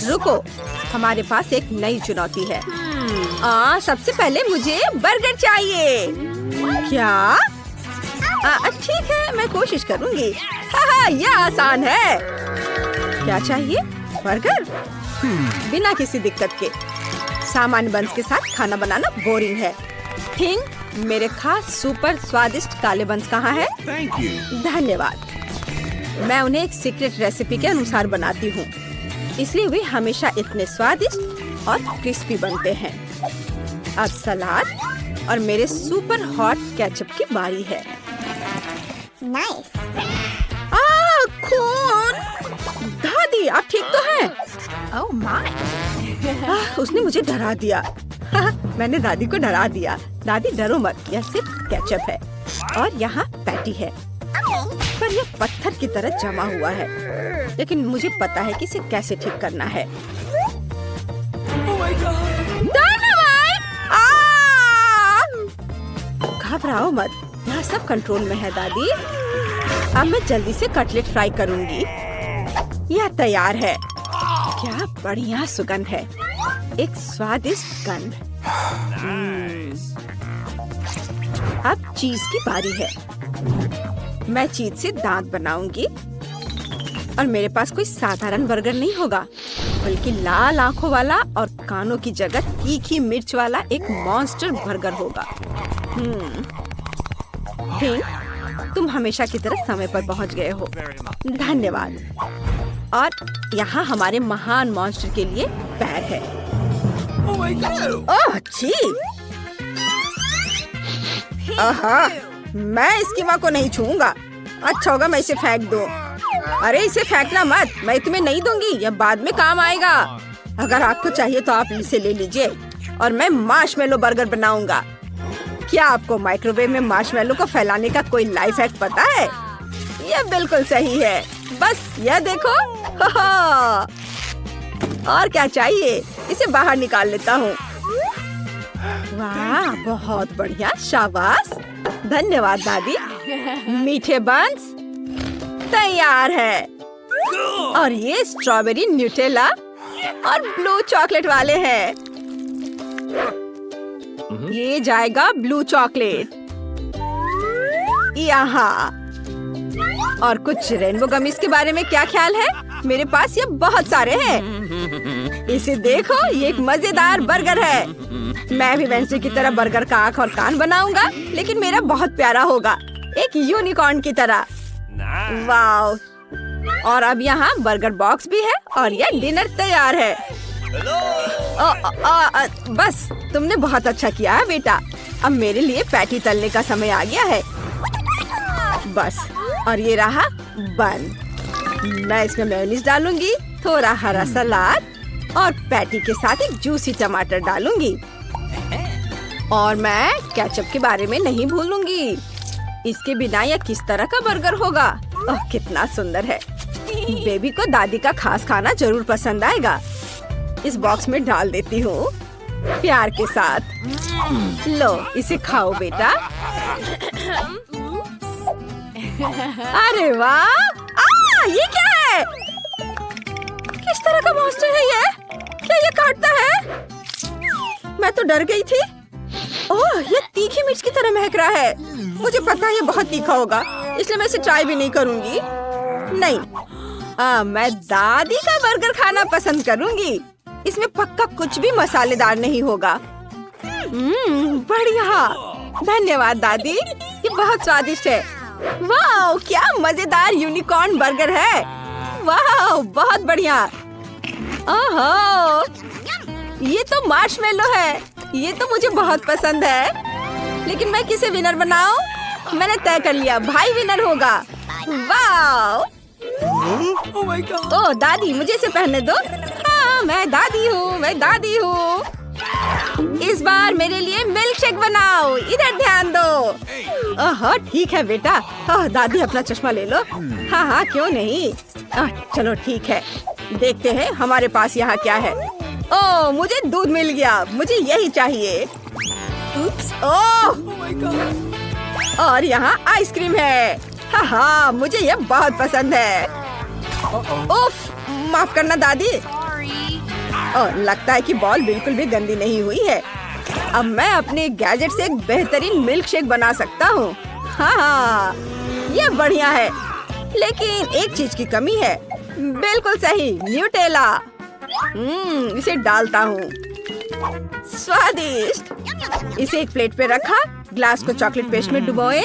रुको, हमारे पास एक नई चुनौती है। सबसे पहले मुझे बर्गर चाहिए। क्या? ठीक है, मैं कोशिश करूंगी। यह आसान है। क्या चाहिए? बर्गर? बिना किसी दिक्कत के। सामान्य बंस के साथ खाना बनाना बोरिंग है। थिंग, मेरे खास सुपर स्वादिष्ट काले बंस कहाँ है? धन्यवाद। मैं उन्हें एक सीक्रेट रेसिपी के अनुसार बनाती हूँ, इसलिए वे हमेशा इतने स्वादिष्ट और क्रिस्पी बनते हैं। अब सलाद और मेरे सुपर हॉट केचप की बारी है। नाइस। खून! दादी, आप ठीक तो हैं? Oh my. उसने मुझे डरा दिया। मैंने दादी को डरा दिया। दादी डरो मत, यह सिर्फ केचप है और यहाँ पैटी है, पर यह पत्थर की तरह जमा हुआ है। लेकिन मुझे पता है कि इसे कैसे ठीक करना है। डायनामाइट! घबराओ मत, यहाँ सब कंट्रोल में है दादी। अब मैं जल्दी से कटलेट फ्राई करूंगी। यह तैयार है। क्या बढ़िया सुगंध है, एक स्वादिष्ट गंध। अब चीज की बारी है। मैं चीज से दांत बनाऊंगी और मेरे पास कोई साधारण बर्गर नहीं होगा, बल्कि लाल आंखों वाला और कानों की जगह तीखी मिर्च वाला एक मॉन्स्टर बर्गर होगा। थिंग, तुम हमेशा की तरह समय पर पहुंच गए हो। धन्यवाद। और यहाँ हमारे महान मॉन्स्टर के लिए बैग है। ओह छी! मैं इसकी माँ को नहीं छूऊंगा। अच्छा होगा मैं इसे फेंक दूं। अरे इसे फेंकना मत, मैं तुम्हें नहीं दूंगी, यह बाद में काम आएगा। अगर आपको चाहिए तो आप इसे ले लीजिए और मैं मार्शमेलो बर्गर बनाऊंगा। क्या आपको माइक्रोवेव में मार्शमेलो को फैलाने का कोई लाइफ हैक पता है? यह बिल्कुल सही है, बस यह देखो। और क्या चाहिए, इसे बाहर निकाल लेता हूँ। वाह, बहुत बढ़िया, शाबाश। धन्यवाद दादी। मीठे बंस तैयार है और ये स्ट्रॉबेरी न्यूटेला और ब्लू चॉकलेट वाले हैं। ये जाएगा ब्लू चॉकलेट यहाँ। और कुछ रेनबो गमीज के बारे में क्या ख्याल है? मेरे पास ये बहुत सारे हैं। इसे देखो, ये एक मजेदार बर्गर है। मैं भी वेंसडे की तरह बर्गर का आँख और कान बनाऊंगा, लेकिन मेरा बहुत प्यारा होगा, एक यूनिकॉर्न की तरह। वाव! और अब यहाँ बर्गर बॉक्स भी है और यह डिनर तैयार है। बस, तुमने बहुत अच्छा किया है बेटा। अब मेरे लिए पैटी तलने का समय आ गया है। बस, और ये रहा बन। मैं इसमें मेयोनीज डालूंगी, थोड़ा हरा सलाद और पैटी के साथ एक जूसी टमाटर डालूंगी। और मैं केचप के बारे में नहीं भूलूंगी। इसके बिना यह किस तरह का बर्गर होगा? ओह, कितना सुंदर है। बेबी को दादी का खास खाना जरूर पसंद आएगा। इस बॉक्स में डाल देती हूँ प्यार के साथ। लो, इसे खाओ बेटा। अरे वाह! ये क्या है? किस तरह का मॉन्स्टर है ये? क्या ये काटता है? मैं तो डर गई थी। ओह, ये तीखी मिर्च की तरह महक रहा है। मुझे पता है ये बहुत तीखा होगा, इसलिए मैं इसे ट्राई भी नहीं करूंगी। नहीं, मैं दादी का बर्गर खाना पसंद करूंगी। इसमें पक्का कुछ भी मसालेदार नहीं होगा। बढ़िया, धन्यवाद दादी, ये बहुत स्वादिष्ट है। वाह, क्या मजेदार यूनिकॉर्न बर्गर है। वाह, बहुत बढ़िया। ओहो, ये तो मार्शमेलो है। ये तो मुझे बहुत पसंद है, लेकिन मैं किसे विनर बनाऊं? मैंने तय कर लिया, भाई विनर होगा। वाह! ओह दादी, मुझे इसे पहनने दो। हाँ, मैं दादी हूँ, मैं दादी हूँ। इस बार मेरे लिए मिल्क शेक बनाओ। इधर ध्यान दो। ओह, ठीक है बेटा। ओह दादी, अपना चश्मा ले लो। हाँ हाँ, क्यों नहीं। चलो ठीक है, देखते हैं हमारे पास यहाँ क्या है। ओह, मुझे दूध मिल गया, मुझे यही चाहिए। ओह, और यहाँ आइसक्रीम है। हाँ हाँ, मुझे यह बहुत पसंद है। उफ, माफ करना दादी। और लगता है कि बॉल बिल्कुल भी गंदी नहीं हुई है। अब मैं अपने गैजेट से एक बेहतरीन मिल्क शेक बना सकता हूँ। हाँ, ये बढ़िया है, लेकिन एक चीज की कमी है। बिल्कुल सही, न्यूटेला। इसे डालता हूँ। स्वादिष्ट। इसे एक प्लेट पे रखा, ग्लास को चॉकलेट पेस्ट में डुबोए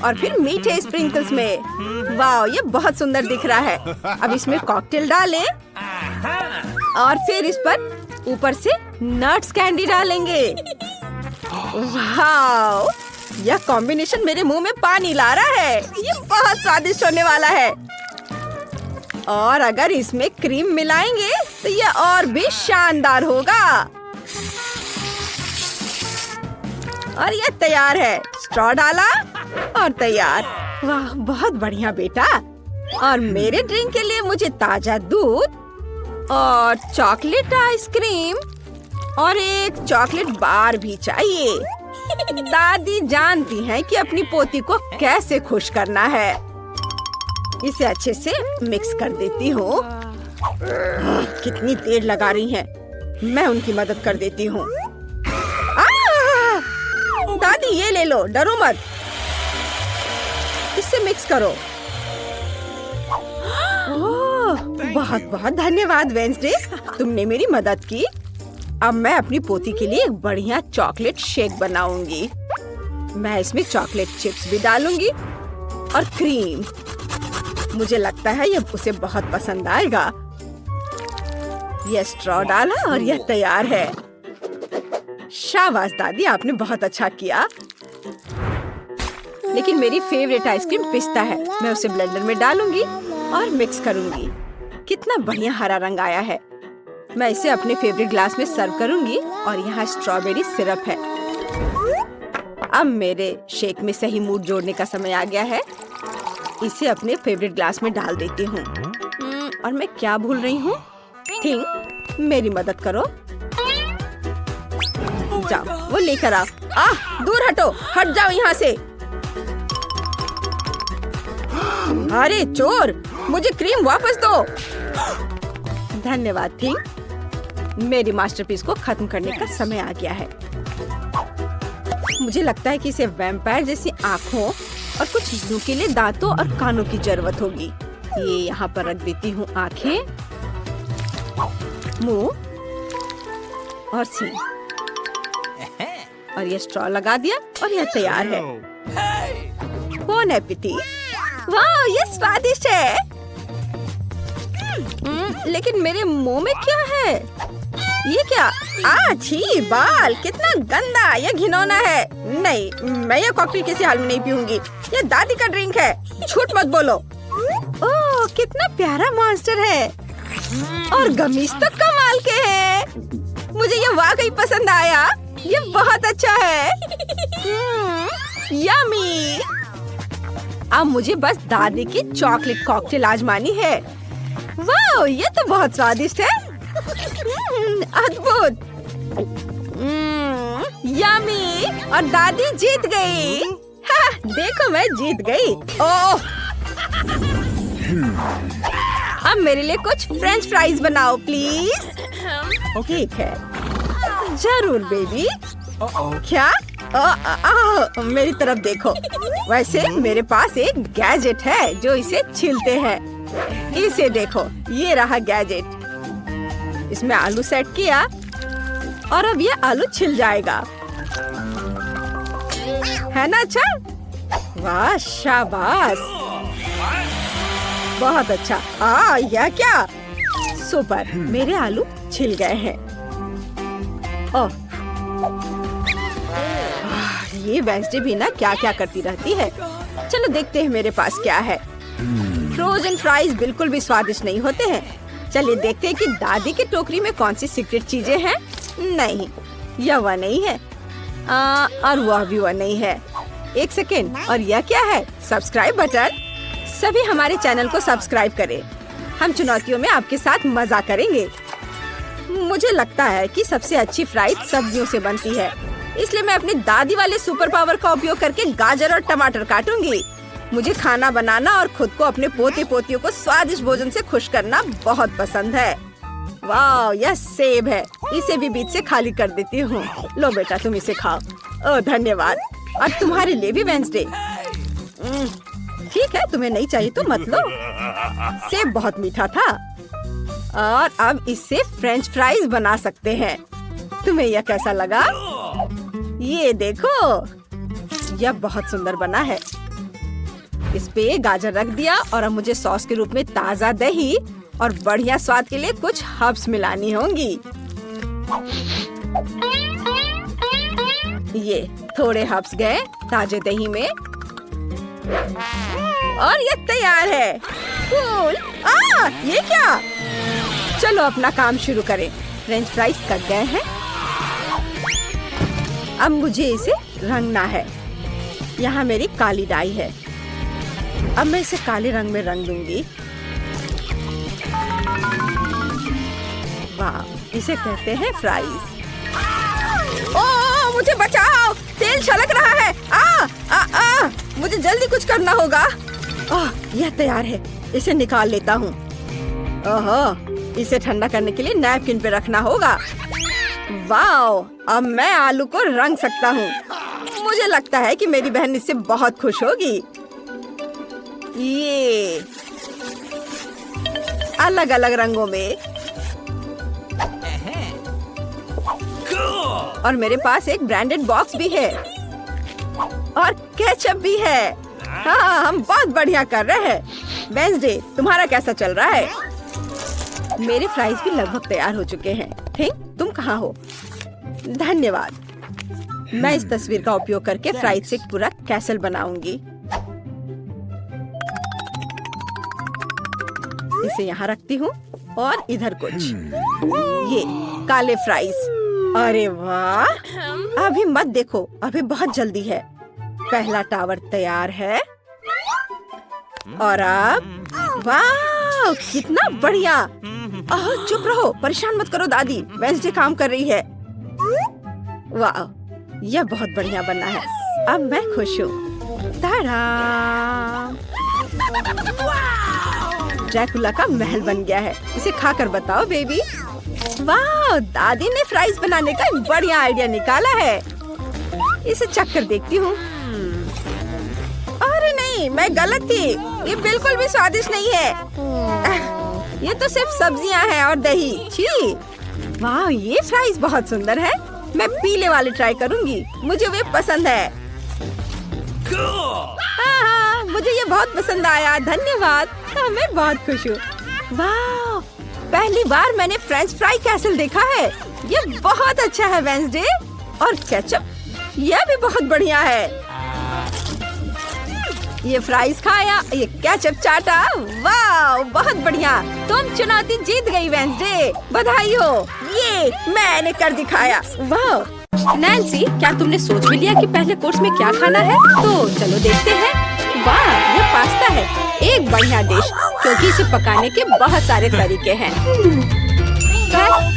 और फिर मीठे स्प्रिंकल्स में। वाह, ये बहुत सुंदर दिख रहा है। अब इसमें कॉकटेल डालें और फिर इस पर ऊपर से नट्स कैंडी डालेंगे। वाह, यह कॉम्बिनेशन मेरे मुंह में पानी ला रहा है। ये बहुत स्वादिष्ट होने वाला है। और अगर इसमें क्रीम मिलाएंगे तो यह और भी शानदार होगा। और यह तैयार है। स्ट्रॉ डाला और तैयार। वाह, बहुत बढ़िया बेटा। और मेरे ड्रिंक के लिए मुझे ताजा दूध और चॉकलेट आइसक्रीम और एक चॉकलेट बार भी चाहिए। दादी जानती हैं कि अपनी पोती को कैसे खुश करना है। इसे अच्छे से मिक्स कर देती हूँ। कितनी देर लगा रही हैं। मैं उनकी मदद कर देती हूँ। दादी ये ले लो, डरो मत। इससे मिक्स करो। ओह, बहुत बहुत धन्यवाद वेंसडे, तुमने मेरी मदद की। अब मैं अपनी पोती के लिए एक बढ़िया चॉकलेट शेक बनाऊंगी। मैं इसमें चॉकलेट चिप्स भी डालूंगी और क्रीम। मुझे लगता है यह उसे बहुत पसंद आएगा। यह स्ट्रॉ डाला और यह तैयार है। शाबाश दादी, आपने बहुत अच्छा किया। लेकिन मेरी फेवरेट आइसक्रीम पिस्ता है। मैं उसे ब्लेंडर में डालूंगी और मिक्स करूंगी। कितना बढ़िया हरा रंग आया है। मैं इसे अपने फेवरेट ग्लास में सर्व करूंगी और यहाँ स्ट्रॉबेरी सिरप है। अब मेरे शेक में सही मूड जोड़ने का समय आ गया है। इसे अपने फेवरेट ग्लास में डाल देती हूँ। और मैं क्या भूल रही हूँ? थिंक, मेरी मदद करो। जाओ, वो लेकर आओ। दूर हटो, हट जाओ यहाँ से। अरे चोर, मुझे क्रीम वापस दो। धन्यवाद थिंक। मेरी मास्टरपीस को खत्म करने का समय आ गया है। मुझे लगता है कि इसे वैम्पायर जैसी आँखों और कुछ नुकीले दांतों और कानों की जरूरत होगी। ये यहाँ पर रख देती हूँ। आँखें, मुंह और सींग। और ये स्ट्रॉ लगा दिया और यह तैयार है। बोन एपेटी। वाह, ये स्वादिष्ट है। लेकिन मेरे मुंह में क्या है? ये क्या? छी, बाल, कितना गंदा। यह घिनौना है। नहीं, मैं ये कॉकटेल किसी हाल में नहीं पीऊंगी। ये दादी का ड्रिंक है। झूठ मत बोलो। ओह, कितना प्यारा मॉन्स्टर है। और गमीज तो कमाल के हैं। मुझे ये वाकई पसंद आया। ये बहुत अच्छा है। यम्मी। अब मुझे बस दादी की चॉकलेट कॉकटेल आजमानी है। वाह, ये तो बहुत स्वादिष्ट है। अद्भुत। यम्मी। और दादी जीत गई। देखो, मैं जीत गई। ओह, अब मेरे लिए कुछ फ्रेंच फ्राइज बनाओ प्लीज। ठीक है, जरूर बेबी। क्या? मेरी तरफ देखो। वैसे मेरे पास एक गैजेट है जो इसे छीलते हैं। इसे देखो, ये रहा गैजेट। इसमें आलू सेट किया और अब ये आलू छिल जाएगा। है ना अच्छा? वाह, शाबाश, बहुत अच्छा। यह क्या? सुपर, मेरे आलू छिल गए हैं। ओह, ये वेंसडे भी ना क्या क्या करती रहती है। चलो देखते हैं मेरे पास क्या है। फ्रोजन फ्राइज बिल्कुल भी स्वादिष्ट नहीं होते हैं। चलिए देखते हैं कि दादी की टोकरी में कौन सी सीक्रेट चीजें हैं। नहीं, यह वह नहीं है। और वह भी वह नहीं है। एक सेकेंड, और यह क्या है? Subscribe button. सभी हमारे चैनल को सब्सक्राइब करें। हम चुनौतियों में आपके साथ मजा करेंगे। मुझे लगता है कि सबसे अच्छी फ्राइज सब्जियों से बनती है, इसलिए मैं अपनी दादी वाले सुपर पावर का उपयोग करके गाजर और टमाटर काटूंगी। मुझे खाना बनाना और खुद को अपने पोते पोतियों को स्वादिष्ट भोजन से खुश करना बहुत पसंद है। वाह, यह सेब है। इसे भी बीच से खाली कर देती हूँ। लो बेटा, तुम इसे खाओ। ओह धन्यवाद। और तुम्हारे लिए भी वेंसडे। ठीक है, तुम्हें नहीं चाहिए तो मत लो। सेब बहुत मीठा था। और अब इससे फ्रेंच फ्राइज बना सकते हैं। तुम्हें यह कैसा लगा? ये देखो, यह बहुत सुंदर बना है। इस पे गाजर रख दिया और अब मुझे सॉस के रूप में ताजा दही और बढ़िया स्वाद के लिए कुछ हर्ब्स मिलानी होंगी। ये थोड़े हर्ब्स गए ताजे दही में और ये तैयार है। कूल। ये क्या? चलो अपना काम शुरू करें। फ्रेंच फ्राइज कट गए हैं। अब मुझे इसे रंगना है। यहाँ मेरी काली डाई है। अब मैं इसे काले रंग में रंग दूंगी। वाह, इसे कहते हैं फ्राइज। ओह, मुझे बचाओ, तेल छलक रहा है। मुझे जल्दी कुछ करना होगा। यह तैयार है, इसे निकाल लेता हूँ। ओह, इसे ठंडा करने के लिए नैपकिन पे रखना होगा। वाह, अब मैं आलू को रंग सकता हूँ। मुझे लगता है कि मेरी बहन इससे बहुत खुश होगी। ये अलग अलग रंगों में। और मेरे पास एक ब्रांडेड बॉक्स भी है और केचप भी है। हाँ, हम बहुत बढ़िया कर रहे हैं। वेंसडे, तुम्हारा कैसा चल रहा है? मेरे फ्राइज भी लगभग तैयार हो चुके हैं। थिंक, तुम कहाँ हो? धन्यवाद। मैं इस तस्वीर का उपयोग करके फ्राइज से एक पूरा कैसल बनाऊंगी। इसे यहाँ रखती हूँ और इधर कुछ। ये काले फ्राइज। अरे वाह, अभी मत देखो, अभी बहुत जल्दी है। पहला टावर तैयार है और अब वाह, कितना बढ़िया। चुप रहो, परेशान मत करो दादी, वेंसडे काम कर रही है। वाह, यह बहुत बढ़िया बना है। अब मैं खुश हूँ। ताड़ा! ड्रैकुला का महल बन गया है। इसे खाकर बताओ बेबी। वाह, दादी ने फ्राइज बनाने का एक बढ़िया आइडिया निकाला है। इसे चख कर देखती हूँ। अरे नहीं, मैं गलत थी। ये बिल्कुल भी स्वादिष्ट नहीं है। ये तो सिर्फ सब्जियां हैं और दही। छी! वाह, ये फ्राइज बहुत सुंदर है। मैं पीले वाले ट्राई करूंगी। मुझे वे पसंद है। हाँ, मुझे ये बहुत पसंद आया। धन्यवाद। मैं बहुत खुश हूँ। वाह, पहली बार मैंने फ्रेंच फ्राई कैसल देखा है। ये बहुत अच्छा है वेंसडे। और केचप, यह भी बहुत बढ़िया है। ये फ्राइज खाया, ये केचप चाटा। वाह, बहुत बढ़िया। तुम चुनौती जीत गई वेंसडे। बधाई हो। ये मैंने कर दिखाया। वाह नैन्सी, क्या तुमने सोच भी लिया कि पहले कोर्स में क्या खाना है? तो चलो देखते हैं। वाह, ये पास्ता है। एक बढ़िया डिश, क्योंकि इसे पकाने के बहुत सारे तरीके हैं।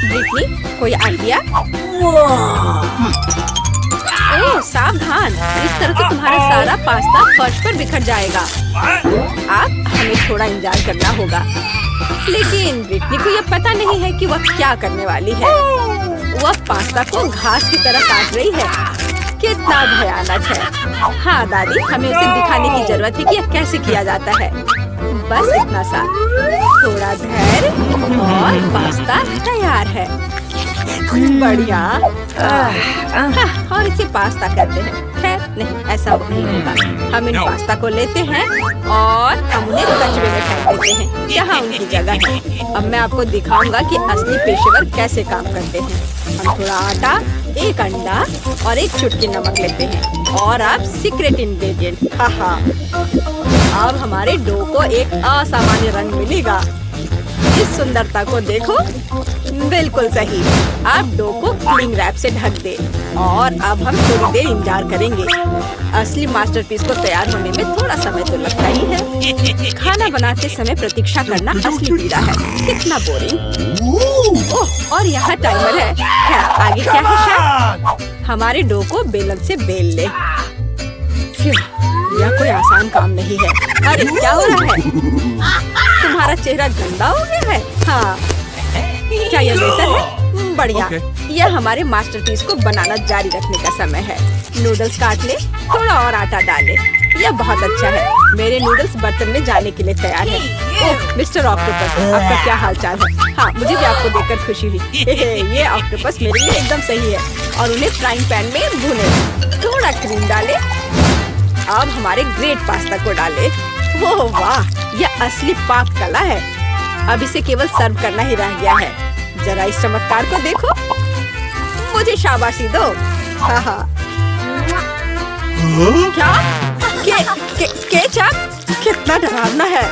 ब्रिटनी, कोई आइडिया? ओह, सावधान, इस तरह तो तुम्हारा सारा पास्ता फर्श पर बिखर जाएगा। अब हमें थोड़ा इंतजार करना होगा। लेकिन ब्रिटनी को यह पता नहीं है कि वह क्या करने वाली है। वह पास्ता को घास की तरह काट रही है। कितना भयानक है। हाँ दादी, हमें उसे दिखाने की जरूरत है कि यह कैसे किया जाता है। बस इतना सा, थोड़ा धैर्य और पास्ता तैयार है। बढ़िया। और इसे पास्ता कहते हैं। खैर नहीं, ऐसा नहीं होगा। हम इन पास्ता को लेते हैं और हम उन्हें कचरे में फेंक देते हैं, जहाँ उनकी जगह है। अब मैं आपको दिखाऊंगा कि असली पेशेवर कैसे काम करते हैं। हम थोड़ा आटा, एक अंडा और एक चुटकी नमक लेते हैं। और अब सीक्रेट इंग्रेडिएंट। अब हमारे डो को एक असामान्य रंग मिलेगा। इस सुंदरता को देखो। बिल्कुल सही। आप डो को क्लिंग रैप से ढक दे और अब हम थोड़ी देर इंतजार करेंगे। असली मास्टरपीस को तैयार होने में थोड़ा समय तो लगता ही है। खाना बनाते समय प्रतीक्षा करना असली पीड़ा है। कितना बोरिंग। ओह, और यहाँ टाइमर है। खैर, आगे क्या है शायद? हमारे डो को बेलन से बेल ले। यह कोई आसान काम नहीं है। अरे क्या हो रहा है? तुम्हारा चेहरा गंदा हो गया है। हाँ, क्या यह बेहतर है? बढ़िया। Okay. यह हमारे मास्टरपीस को बनाना जारी रखने का समय है। नूडल्स काट ले, थोड़ा और आटा डाले। यह बहुत अच्छा है। मेरे नूडल्स बर्तन में जाने के लिए तैयार है। ओह, मिस्टर ऑक्टोपस, आपका क्या हाल चाल है? हाँ, मुझे भी आपको देखकर खुशी हुई। ये ऑक्टोपस मेरे लिए एकदम सही है। और उन्हें फ्राइंग पैन में भूने, थोड़ा क्रीम डाले। अब हमारे ग्रेट पास्ता को डाले। ओह वाह, यह असली पाक कला है। अब इसे केवल सर्व करना ही रह गया है। जरा इस चमत्कार को देखो। मुझे शाबाशी दो। हाँ हाँ। क्या? केचप? कितना डरावना है।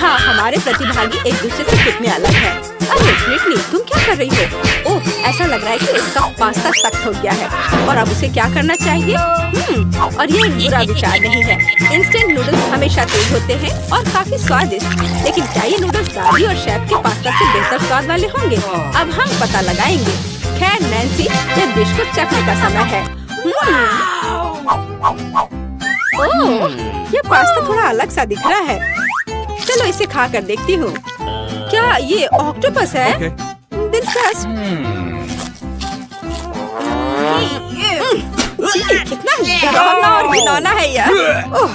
हाँ, हमारे प्रतिभागी एक दूसरे से कितने अलग हैं। अरे ब्रिटनी, तुम क्या कर रही हो? ओह, ऐसा लग रहा है कि इसका पास्ता सख्त हो गया है और अब उसे क्या करना चाहिए? और ये एक बुरा विचार नहीं है। इंस्टेंट नूडल्स हमेशा तेज होते हैं और काफी स्वादिष्ट। लेकिन क्या ये नूडल्स दादी और शेफ के पास्ता से बेहतर स्वाद वाले होंगे? अब हम पता लगाएंगे। खैर नैन्सी, यह डिश को चखने का समय है। ओह, ये पास्ता थोड़ा अलग सा दिख रहा है। चलो इसे खा कर देखती हूँ। क्या ये ऑक्टोपस है? दिलचस्प। कितना डरावना और घिनौना है यह। ओह,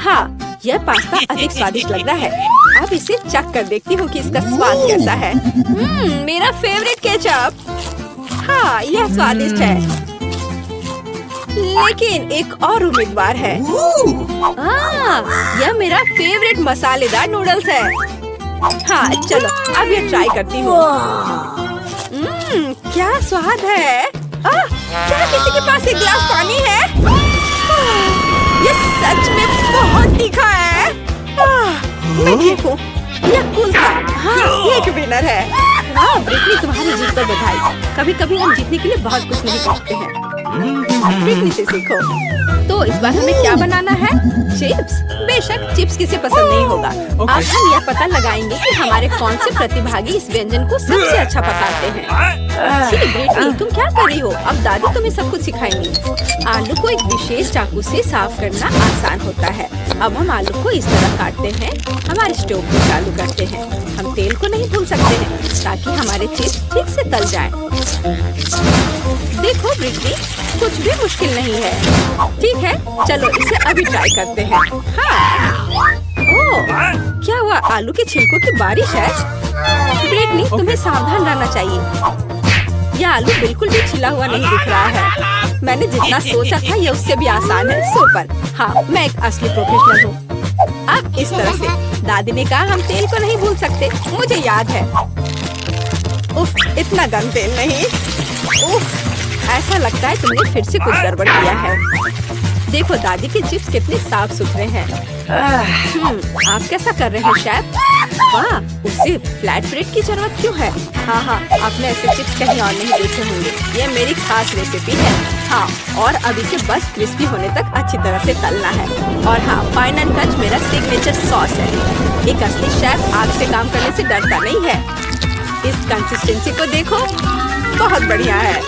हाँ, यह पास्ता अधिक स्वादिष्ट लग रहा है। अब इसे चख कर देखती हूँ कि इसका स्वाद कैसा है। मेरा फेवरेट केचप। हाँ, यह स्वादिष्ट है। लेकिन एक और उम्मीदवार है। यह मेरा फेवरेट मसालेदार नूडल्स है। हाँ, चलो अब ये ट्राई करती हूँ। क्या स्वाद है। क्या किसी के पास एक गिलास पानी है? ये सच में बहुत तीखा है। मैं ठीक हूँ। यह कूल था। हाँ, ये एक विनर है। हाँ, ब्रिटनी, तुम्हारी जीत पर बधाई। कभी कभी हम जीतने के लिए बहुत कुछ नहीं करते हैं। ब्रिटनी से सीखो। तो इस बार हमें क्या बनाना है? चिप्स। बेशक चिप्स किसे पसंद नहीं होगा। आज हम यह पता लगाएंगे कि हमारे कौन से प्रतिभागी इस व्यंजन को सबसे अच्छा पकाते हैं। ब्रिटनी, तुम क्या कर रही हो? अब दादी तुम्हें सब कुछ सिखाएंगी। आलू को एक विशेष चाकू से साफ करना आसान होता है। अब हम आलू को इस तरह काटते हैं। हमारे स्टोव को चालू करते हैं। हम तेल को नहीं भूल सकते हैं ताकि हमारे चिप्स ठीक से तल जाएं। देखो ब्रिटनी, कुछ भी मुश्किल नहीं है। ठीक है, चलो इसे अभी ट्राई करते हैं। हाँ। ओह, क्या हुआ? आलू के छिलकों की बारिश है। ब्रिटनी, तुम्हें सावधान रहना चाहिए। यह आलू बिल्कुल भी छिला हुआ नहीं दिख रहा है। मैंने जितना सोचा था यह उससे भी आसान है। सुपर। हाँ, मैं एक असली प्रोफेशनल हूँ। अब इस तरह से दादी ने कहा हम तेल को नहीं भूल सकते। मुझे याद है। उफ, इतना गर्म तेल नहीं। उफ, ऐसा लगता है तुमने फिर से कुछ गड़बड़ किया है। देखो दादी के चिप्स कितने साफ सुथरे हैं। आप कैसा कर रहे हैं शेफ? वाह, उसे फ्लैट ब्रेड की जरूरत क्यों है? हाँ, आपने ऐसे चिप्स कहीं और नहीं देखे होंगे। ये मेरी खास रेसिपी है। हाँ, और अब इसे बस क्रिस्पी होने तक अच्छी तरह से तलना है। और हाँ, फाइनल टच मेरा सिग्नेचर सॉस है। एक असली शेफ आग से काम करने से डरता नहीं है। इस कंसिस्टेंसी को देखो, बहुत बढ़िया है।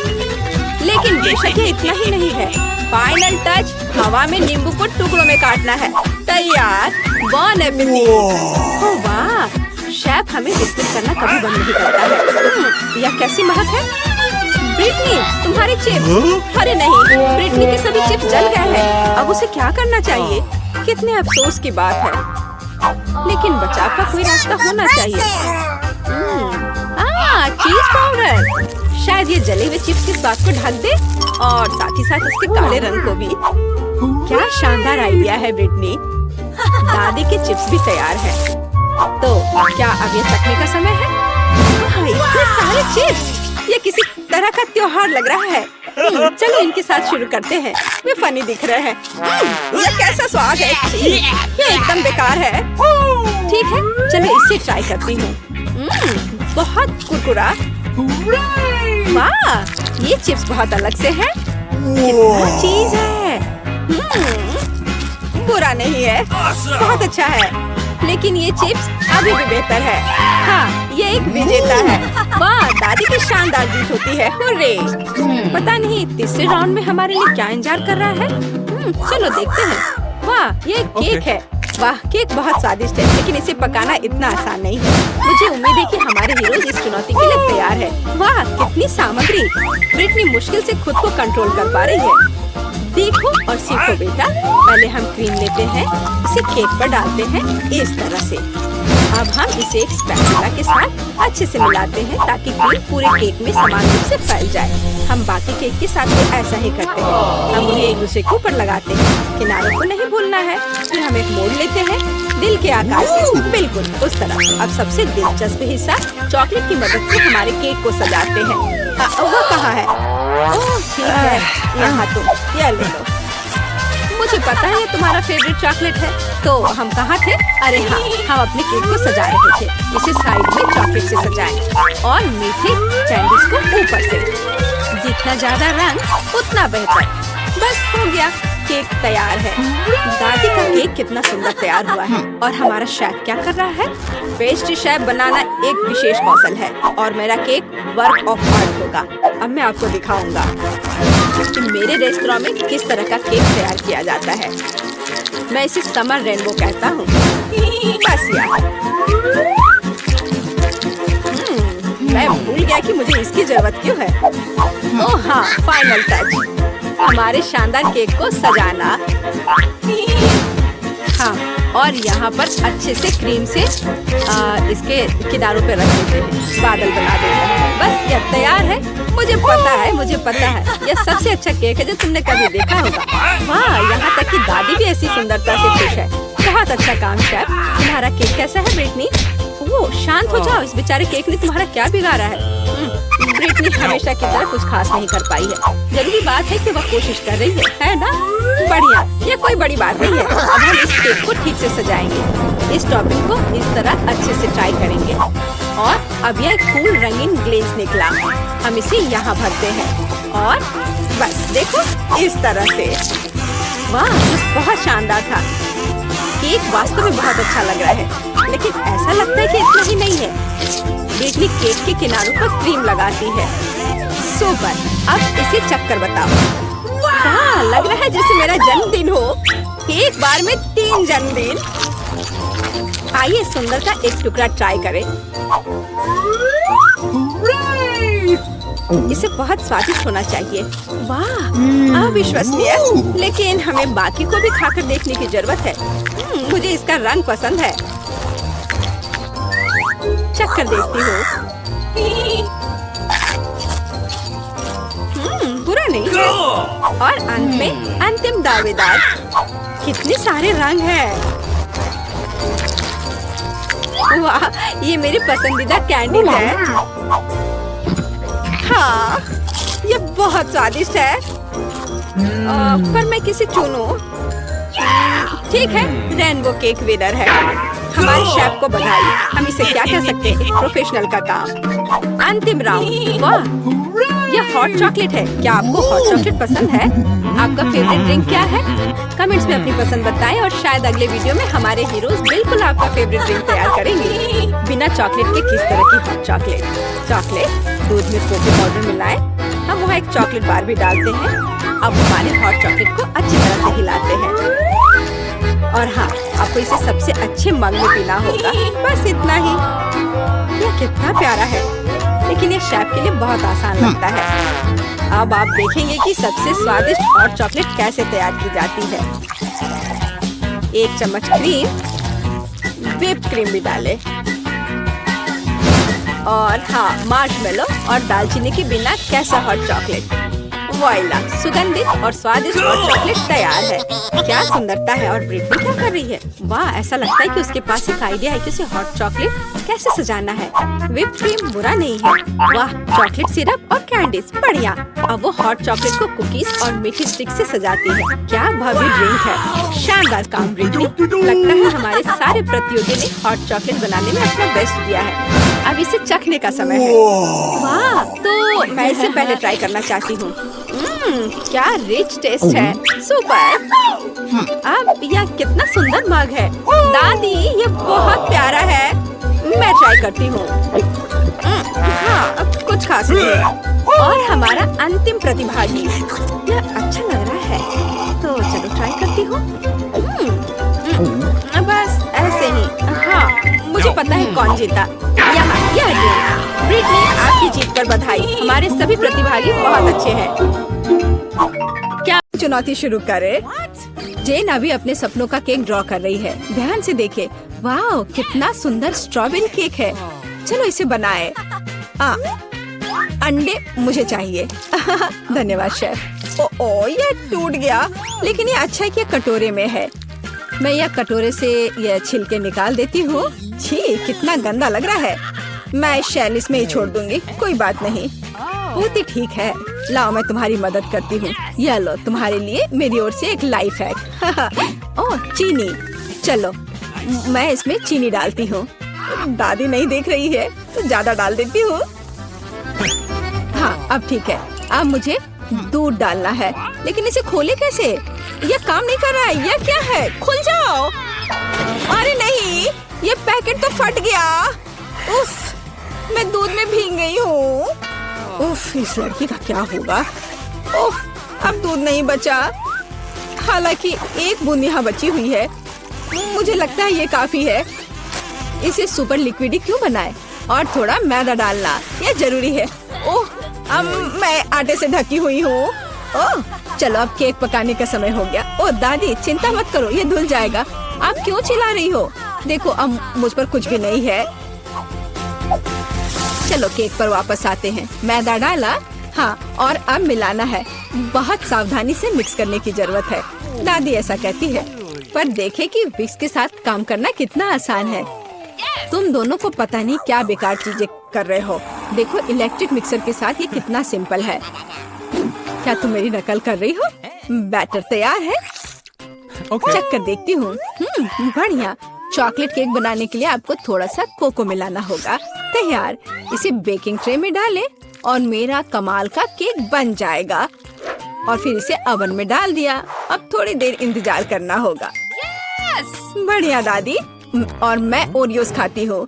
लेकिन बेशक ये इतना ही नहीं है। फाइनल टच, हवा में नींबू को टुकड़ों में काटना है। तैयार। बॉन एपेटिट। ओह वाह, शेफ हमें बिस्कुट करना कभी बंद नहीं करता है। यह कैसी महक है? ब्रिटनी, तुम्हारे चिप्स। अरे नहीं, ब्रिटनी के सभी चिप्स जल गए हैं। अब उसे क्या करना चाहिए? कितने अफसोस की बात है। लेकिन बचाव का कोई रास्ता होना चाहिए। चीज पाउडर। शायद ये जले हुए चिप्स के स्वाद को ढक दे और साथ ही साथ उसके काले रंग को भी। क्या शानदार आइडिया है ब्रिटनी। दादी के चिप्स भी तैयार है। तो क्या अब ये चखने का समय है? इतने सारे चिप्स, ये किसी तरह का त्योहार लग रहा है। चलो इनके साथ शुरू करते हैं। वे फनी दिख रहे हैं। ये कैसा स्वाद है? ये एकदम बेकार है। ठीक है, चलो इसे ट्राई करती हूँ। बहुत कुरकुरा। वाह, ये चिप्स बहुत अलग से है। कितना चीज है। बुरा नहीं है, बहुत अच्छा है। लेकिन ये चिप्स अभी भी बेहतर है। हाँ, ये एक विजेता है। वाह, दादी की शानदार जीत होती है। हुर्रे। पता नहीं तीसरे राउंड में हमारे लिए क्या इंतजार कर रहा है। चलो देखते हैं। वाह, ये एक केक है। वाह, केक बहुत स्वादिष्ट है, लेकिन इसे पकाना इतना आसान नहीं है। मुझे उम्मीद है कि हमारे हीरोज इस चुनौती के लिए तैयार है। वाह, कितनी सामग्री! ब्रिटनी मुश्किल से खुद को कंट्रोल कर पा रही है। देखो और सीखो बेटा। पहले हम क्रीम लेते हैं, इसे केक पर डालते हैं इस तरह से। अब हम इसे एक स्पैचुला के साथ अच्छे से मिलाते हैं ताकि क्रीम पूरे केक में समान रूप से फैल जाए। हम बाकी केक के साथ भी ऐसा ही करते हैं। हम उन्हें एक दूसरे के ऊपर लगाते हैं। किनारों को नहीं भूलना है। फिर हम एक मोड़ लेते हैं दिल के आकार के, बिल्कुल उस तरह। अब सबसे दिलचस्प हिस्सा, चॉकलेट की मदद से हमारे केक को सजाते हैं। वो कहाँ है? ओह ठीक है, यहाँ तुम ये ले लो। मुझे पता है ये तुम्हारा फेवरेट चॉकलेट है। तो हम कहाँ थे? अरे हाँ, हम अपने केक को सजा रहे थे। इसे साइड में चॉकलेट से सजाएं और मीठे कैंडीज को ऊपर से। जितना ज्यादा रंग उतना बेहतर। बस हो गया, केक तैयार है। दादी का केक कितना सुंदर तैयार हुआ है। और हमारा शेफ क्या कर रहा है? पेस्ट्री शेफ बनाना एक विशेष कौशल है और मेरा केक वर्क ऑफ आर्ट होगा। अब मैं आपको दिखाऊंगा कि मेरे रेस्टोरेंट में किस तरह का केक तैयार किया जाता है। मैं इसे समर रेनबो कहता हूँ। बस यार, मैं भूल गया कि मुझे इसकी जरूरत क्यों है। ओह हाँ, फाइनल टच, हमारे शानदार केक को सजाना। हाँ, और यहाँ पर अच्छे से क्रीम से इसके किनारों पे रख देते हैं, बादल बना देते हैं। बस यह तैयार है। मुझे पता है यह सबसे अच्छा केक है जो तुमने कभी देखा होगा। वाह, यहाँ तक कि दादी भी ऐसी सुंदरता से खुश है। बहुत अच्छा काम शेफ। तुम्हारा केक कैसा है ब्रिटनी? ओह शांत हो जाओ, इस बेचारे केक ने तुम्हारा क्या बिगाड़ा है? ब्रिटनी हमेशा की तरह कुछ खास नहीं कर पाई है। जरूरी बात है कि वह कोशिश कर रही है ना? बढ़िया, यह कोई बड़ी बात नहीं है। अब हम इस केक को ठीक से सजाएंगे। इस टॉपिंग को इस तरह अच्छे से ट्राई करेंगे। और अब यह कूल रंगीन ग्लेज निकला। हम इसे यहाँ भरते हैं और बस देखो इस तरह से। वाह, बहुत शानदार था। केक वास्तव में बहुत अच्छा लग रहा है, लेकिन ऐसा लगता है कि इतना ही नहीं है। ब्रिटनी केक के किनारों पर क्रीम लगाती है। सुपर, अब इसे चक्कर बताओ। वाह, लग रहा है जैसे मेरा जन्मदिन हो। एक बार में 3 जन्मदिन। आइए सुंदर का एक टुकड़ा ट्राई करें। इसे बहुत स्वादिष्ट होना चाहिए। वाह, अविश्वसनीय। लेकिन हमें बाकी को भी खाकर देखने की जरूरत है। मुझे इसका रंग पसंद है। चक्कर देखती हूँ। बुरा नहीं है। और अंत में अंतिम दावेदार। कितने सारे रंग हैं। वाह, ये मेरी पसंदीदा कैंडी है। हाँ, ये बहुत स्वादिष्ट है। पर मैं किसे चुनूं? ठीक है, रेनबो केक विनर है। हमारे शेफ को बधाई। हम इसे क्या कह सकते हैं? एक प्रोफेशनल का काम। अंतिम राउंड। वाह, यह हॉट चॉकलेट है। क्या आपको हॉट चॉकलेट पसंद है? आपका फेवरेट ड्रिंक क्या है? कमेंट्स में अपनी पसंद बताएं और शायद अगले वीडियो में हमारे हीरोज बिल्कुल आपका फेवरेट ड्रिंक तैयार करेंगे। बिना चॉकलेट के किस तरह की हॉट चॉकलेट? चॉकलेट दूध में कोको पाउडर मिलाएं। हम वहाँ एक चॉकलेट बार भी डालते हैं। अब हमारे हॉट चॉकलेट को अच्छी तरह से हिलाते हैं। और हाँ, आपको इसे सबसे अच्छे मग में पीना होगा। बस इतना ही। यह कितना प्यारा है, लेकिन ये शेफ के लिए बहुत आसान लगता है। अब आप देखेंगे कि सबसे स्वादिष्ट हॉट चॉकलेट कैसे तैयार की जाती है। 1 चम्मच क्रीम, व्हिप क्रीम भी डालें। और हाँ, मार्शमेलो और दालचीनी के बिना कैसा हॉट चॉकलेट। वॉइला, सुगंधित और स्वादिष्ट हॉट चॉकलेट तैयार है। क्या सुंदरता है। और ब्रिटनी क्या कर रही है? वाह, ऐसा लगता है कि उसके पास एक आइडिया है कि उसे हॉट चॉकलेट कैसे सजाना है। व्हिप क्रीम बुरा नहीं है। वाह, चॉकलेट सिरप और कैंडीज बढ़िया। अब वो हॉट चॉकलेट को कुकीज और मीठी स्टिक से सजाती है। क्या भव्य ड्रिंक है। शानदार काम ब्रिटनी। लगता है हमारे सारे प्रतियोगी ने हॉट चॉकलेट बनाने में अपना बेस्ट दिया है। अब इसे चखने का समय है। वाह, तो मैं इसे पहले ट्राई करना चाहती हूँ। क्या रिच टेस्ट है। सुपर। अब यह कितना सुंदर मग है। दादी, ये बहुत प्यारा है। मैं ट्राई करती हूँ। हाँ, अब कुछ खास नहीं है। और हमारा अंतिम प्रतिभागी। यह अच्छा लग रहा है, तो चलो ट्राई करती हूँ। बस ऐसे ही। हाँ, मुझे पता है कौन जीता। यहाँ यह ड्रिंक। पर बधाई। हमारे सभी प्रतिभागी बहुत अच्छे हैं। क्या चुनौती शुरू करें? जेन अभी अपने सपनों का केक ड्रॉ कर रही है। ध्यान से देखे। वाह, कितना सुंदर स्ट्रॉबेरी केक है। चलो इसे बनाए। अंडे मुझे चाहिए। धन्यवाद शेफ। ओ, ये टूट गया, लेकिन ये अच्छा है कि कटोरे में है। मैं यह कटोरे से यह छिलके निकाल देती हूँ। छी, कितना गंदा लग रहा है। मैं इस शैल इसमें ही छोड़ दूंगी, कोई बात नहीं। बहुत ही ठीक है। लाओ, मैं तुम्हारी मदद करती हूँ। यह लो, तुम्हारे लिए मेरी ओर से एक लाइफ हैक। ओह, चीनी। चलो, मैं इसमें चीनी डालती हूँ। दादी नहीं देख रही है तो ज्यादा डाल देती हूँ। हाँ, अब ठीक है। अब मुझे दूध डालना है, लेकिन इसे खोले कैसे? यह काम नहीं कर रहा है। यह क्या है? खुल जाओ। अरे नहीं, ये पैकेट तो फट गया। उफ, मैं दूध में भीग गई हूँ। उफ, इस लड़की का क्या होगा? उफ, अब दूध नहीं बचा। हालांकि एक बूंद यहाँ बची हुई है। मुझे लगता है ये काफी है। इसे सुपर लिक्विड क्यों बनाए? और थोड़ा मैदा डालना, यह जरूरी है। ओह, अब मैं आटे से ढकी हुई हूँ। ओह, चलो अब केक पकाने का समय हो गया। ओह दादी, चिंता मत करो, ये धुल जाएगा। आप क्यों चिल्ला रही हो? देखो, अब मुझ पर कुछ भी नहीं है। चलो केक पर वापस आते हैं। मैदा डाला, हाँ, और अब मिलाना है। बहुत सावधानी से मिक्स करने की जरूरत है, दादी ऐसा कहती है। पर देखे कि विक्स के साथ काम करना कितना आसान है। तुम दोनों को पता नहीं क्या बेकार चीजें कर रहे हो। देखो, इलेक्ट्रिक मिक्सर के साथ ये कितना सिंपल है। क्या तुम मेरी नकल कर रही हो? बैटर तैयार है। चेक कर देखती हूँ। बढ़िया। चॉकलेट केक बनाने के लिए आपको थोड़ा सा कोको मिलाना होगा। तैयार। इसे बेकिंग ट्रे में डालें और मेरा कमाल का केक बन जाएगा। और फिर इसे ओवन में डाल दिया। अब थोड़ी देर इंतजार करना होगा। बढ़िया दादी। और मैं ओरियोस खाती हूँ।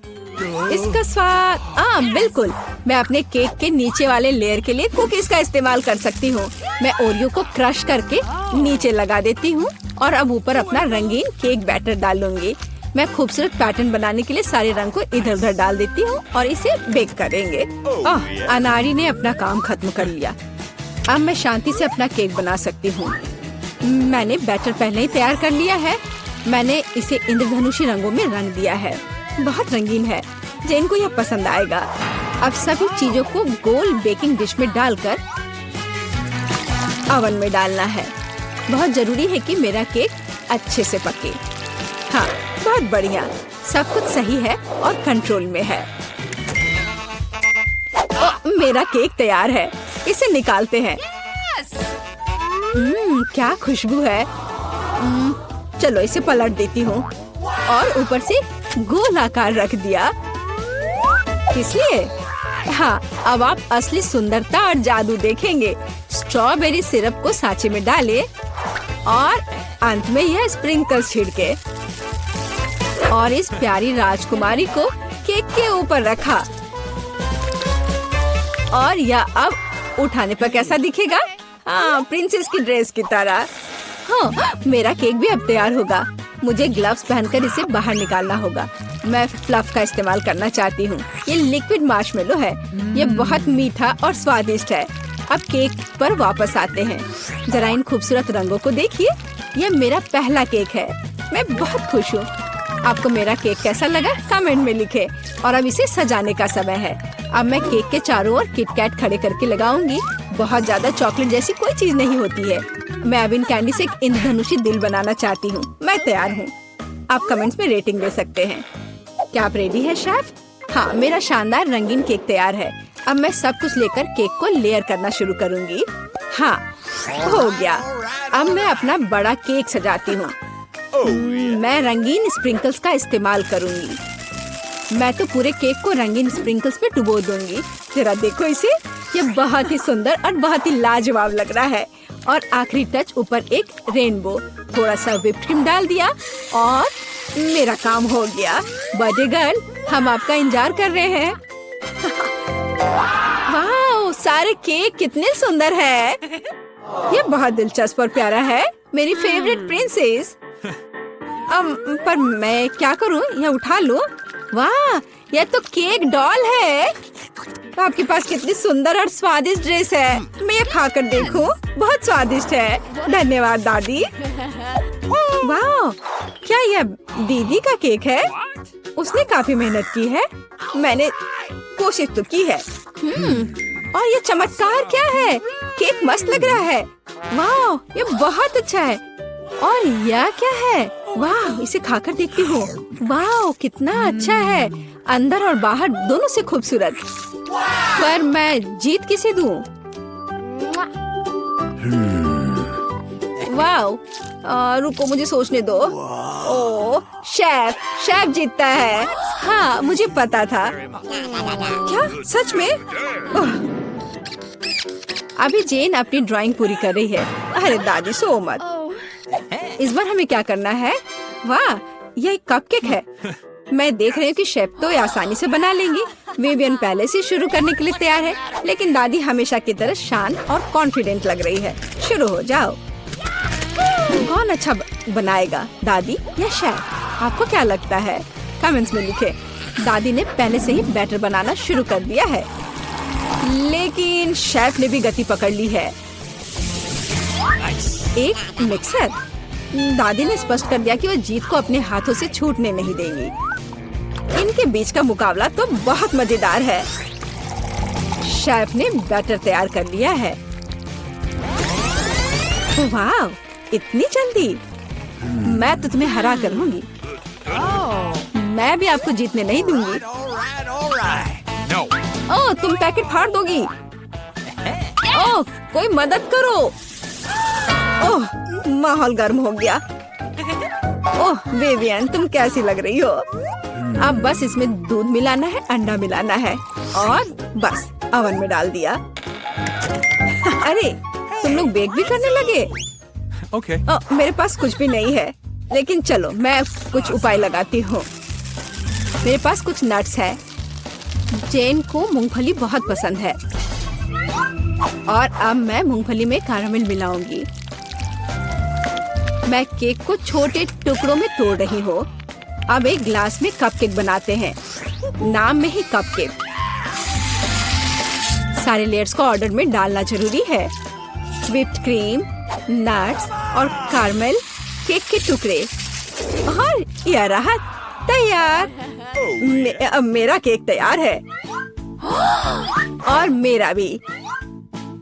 इसका स्वाद बिल्कुल। मैं अपने केक के नीचे वाले लेयर के लिए कुकीज का इस्तेमाल कर सकती हूँ। मैं ओरियो को क्रश करके नीचे लगा देती हूँ और अब ऊपर अपना रंगीन केक बैटर डालूंगी। मैं खूबसूरत पैटर्न बनाने के लिए सारे रंग को इधर उधर डाल देती हूँ और इसे बेक करेंगे। अनाड़ी ने अपना काम खत्म कर लिया। अब मैं शांति से अपना केक बना सकती हूँ। मैंने बैटर पहले ही तैयार कर लिया है। मैंने इसे इंद्रधनुषी रंगों में रंग दिया है। बहुत रंगीन है। जेन को यह पसंद आएगा। अब सभी चीजों को गोल बेकिंग डिश में डालकर ओवन में डालना है। बहुत जरूरी है कि मेरा केक अच्छे से पके। हाँ, बहुत बढ़िया। सब कुछ सही है और कंट्रोल में है। मेरा केक तैयार है। इसे निकालते हैं। क्या खुशबू है। चलो इसे पलट देती हूँ और ऊपर से गोल आकार रख दिया। इसलिए हाँ, अब आप असली सुंदरता और जादू देखेंगे। स्ट्रॉबेरी सिरप को सांचे में डालें और अंत में यह स्प्रिंकल्स छिड़के और इस प्यारी राजकुमारी को केक के ऊपर रखा। और यह अब उठाने पर कैसा दिखेगा? हाँ, प्रिंसेस की ड्रेस की तरह। हाँ, मेरा केक भी अब तैयार होगा। मुझे ग्लव्स पहनकर इसे बाहर निकालना होगा। मैं फ्लफ का इस्तेमाल करना चाहती हूँ। ये लिक्विड मार्शमेलो है। ये बहुत मीठा और स्वादिष्ट है। अब केक पर वापस आते हैं। जरा इन खूबसूरत रंगों को देखिए। यह मेरा पहला केक है। मैं बहुत खुश हूँ। आपको मेरा केक कैसा लगा? कमेंट में लिखें। और अब इसे सजाने का समय है। अब मैं केक के चारों ओर किटकैट खड़े करके लगाऊंगी। बहुत ज्यादा चॉकलेट जैसी कोई चीज नहीं होती है। मैं अब इन कैंडी से एक इंद्रधनुषी दिल बनाना चाहती हूँ। मैं तैयार हूँ। आप कमेंट्स में रेटिंग दे सकते हैं। क्या आप रेडी है शेफ? हाँ, मेरा शानदार रंगीन केक तैयार है। अब मैं सब कुछ लेकर केक को लेयर करना शुरू करूँगी। हाँ, हो गया। अब मैं अपना बड़ा केक सजाती हूँ। मैं रंगीन स्प्रिंकल्स का इस्तेमाल करूँगी। मैं तो पूरे केक को रंगीन स्प्रिंकल्स में डुबो दूंगी। जरा देखो इसे। यह बहुत ही सुंदर और बहुत ही लाजवाब लग रहा है। और आखिरी टच ऊपर एक रेनबो। थोड़ा सा व्हिप्ड क्रीम डाल दिया और मेरा काम हो गया। बर्थडे गर्ल, हम आपका इंतजार कर रहे हैं। वाह, सारे केक कितने सुंदर है। ये बहुत दिलचस्प और प्यारा है। मेरी फेवरेट प्रिंसेस। पर मैं क्या करूं? यह उठा लूं? वाह, यह तो केक डॉल है। आपके पास कितनी सुंदर और स्वादिष्ट ड्रेस है। मैं ये खाकर देखूं? बहुत स्वादिष्ट है। धन्यवाद दादी। वाह, क्या यह दीदी का केक है? उसने काफी मेहनत की है। मैंने कोशिश तो की है। और ये चमत्कार क्या है? केक मस्त लग रहा है। वाह, ये बहुत अच्छा है। और यह क्या है? वाह, इसे खाकर देखती हूँ। वाह, कितना अच्छा है। अंदर और बाहर दोनों से खूबसूरत। पर मैं जीत किसे दूँ? वाह, रुको मुझे सोचने दो। ओह, शेफ जीतता है। हाँ, मुझे पता था। क्या सच में? अभी जेन अपनी ड्राइंग पूरी कर रही है। अरे दादी, सो मत। इस बार हमें क्या करना है? वाह, यह एक कपकेक है। मैं देख रही हूँ कि शेफ तो ये आसानी से बना लेंगी। विवियन पहले से शुरू करने के लिए तैयार है, लेकिन दादी हमेशा की तरह शांत और कॉन्फिडेंट लग रही है। शुरू हो जाओ। कौन अच्छा बनाएगा, दादी या शेफ? आपको क्या लगता है? कमेंट्स में लिखें। दादी ने पहले से ही बैटर बनाना शुरू कर दिया है, लेकिन शेफ ने भी गति पकड़ ली है। एक मिक्सर। दादी ने स्पष्ट कर दिया कि वो जीत को अपने हाथों से छूटने नहीं देंगी। इनके बीच का मुकाबला तो बहुत मजेदार है। शेफ ने बैटर तैयार कर लिया है। वाह, इतनी जल्दी? मैं तो तुम्हें हरा कर लूंगी। मैं भी आपको जीतने नहीं दूंगी। ओह, तुम पैकेट फाड़ दोगी। ओह, कोई मदद करो। ओह, माहौल गर्म हो गया। ओह विवियन, तुम कैसी लग रही हो? अब बस इसमें दूध मिलाना है, अंडा मिलाना है और बस ओवन में डाल दिया। अरे, तुम लोग बेक भी करने लगे? Okay. मेरे पास कुछ भी नहीं है, लेकिन चलो मैं कुछ उपाय लगाती हूँ। मेरे पास कुछ नट्स है। जेन को मूंगफली बहुत पसंद है और अब मैं मूंगफली में कैरामल मिलाऊंगी। मैं केक को छोटे टुकड़ों में तोड़ रही हूँ। अब एक ग्लास में कपकेक बनाते हैं। नाम में ही कपकेक। सारे लेयर्स को ऑर्डर में डालना जरूरी है। व्हिप्ड क्रीम, नट्स और कैरामल, केक के टुकड़े और यह रहा तैयार। अब मेरा केक तैयार है और मेरा भी।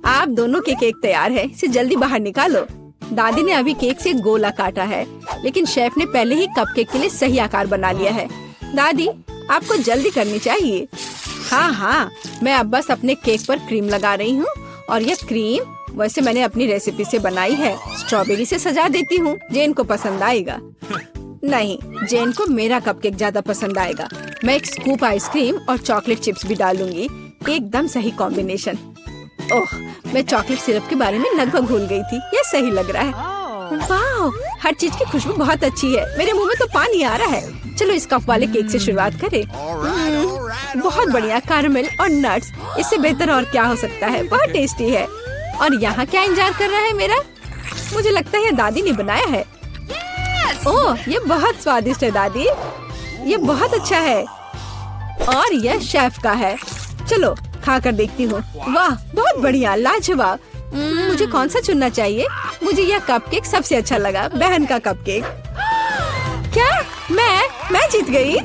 आप दोनों के केक तैयार है। इसे जल्दी बाहर निकालो। दादी ने अभी केक से गोला काटा है, लेकिन शेफ ने पहले ही कपकेक के लिए सही आकार बना लिया है। दादी, आपको जल्दी करनी चाहिए। हाँ, मैं अब बस अपने केक पर क्रीम लगा रही हूँ और यह क्रीम वैसे मैंने अपनी रेसिपी से बनाई है। स्ट्रॉबेरी से सजा देती हूँ। जेन को पसंद आएगा। नहीं, जेन को मेरा कपकेक ज्यादा पसंद आएगा। मैं एक स्कूप आइसक्रीम और चॉकलेट चिप्स भी डालूंगी। एकदम सही कॉम्बिनेशन। ओह, मैं चॉकलेट सिरप के बारे में लगभग भूल गई थी। ये सही लग रहा है। वाह, हर चीज की खुशबू बहुत अच्छी है। मेरे मुंह में तो पानी आ रहा है। चलो इस कप वाले केक से शुरुआत करें। बहुत बढ़िया, कैरामल और नट्स। इससे बेहतर और क्या हो सकता है? बहुत टेस्टी है। और यहाँ क्या इंतजार कर रहा है मेरा? मुझे लगता है दादी ने बनाया है। ओह, ये बहुत स्वादिष्ट है दादी। ये बहुत अच्छा है और यह शेफ का है। चलो खाकर देखती हूँ। वाह, बहुत बढ़िया, लाजवाब। मुझे कौन सा चुनना चाहिए? मुझे यह कपकेक सबसे अच्छा लगा, बहन का कपकेक। क्या मैं जीत गई?